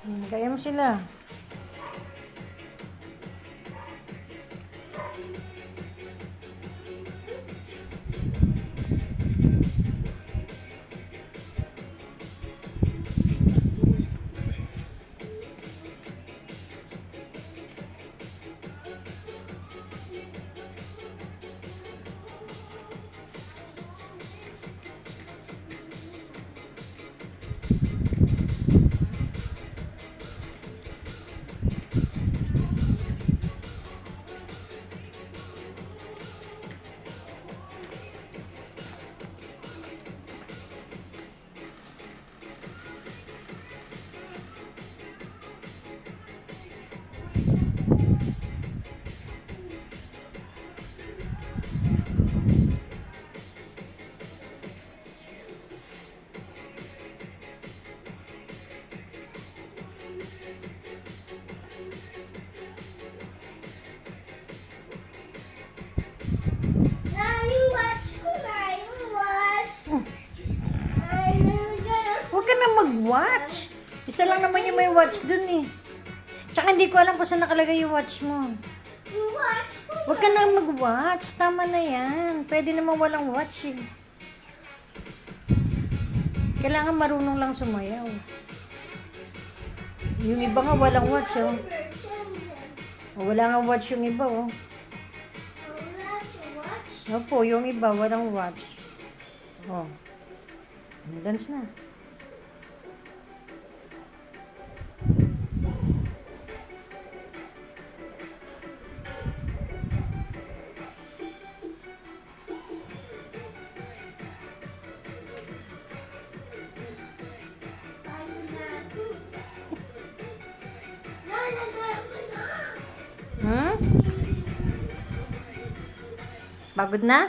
Kaya mo sila. Huwag ka na mag-watch. Isa lang naman yung may watch dun eh. Tsaka hindi ko alam kung saan nakalagay yung watch mo. Huwag ka na mag-watch. Tama na yan. Pwede naman walang watch eh. Kailangan marunong lang sumayaw. Yung iba nga walang watch oh. Wala nga watch yung iba oh. Opo, yung iba walang watch. Oh. Dance na. Hmm? Pagod na?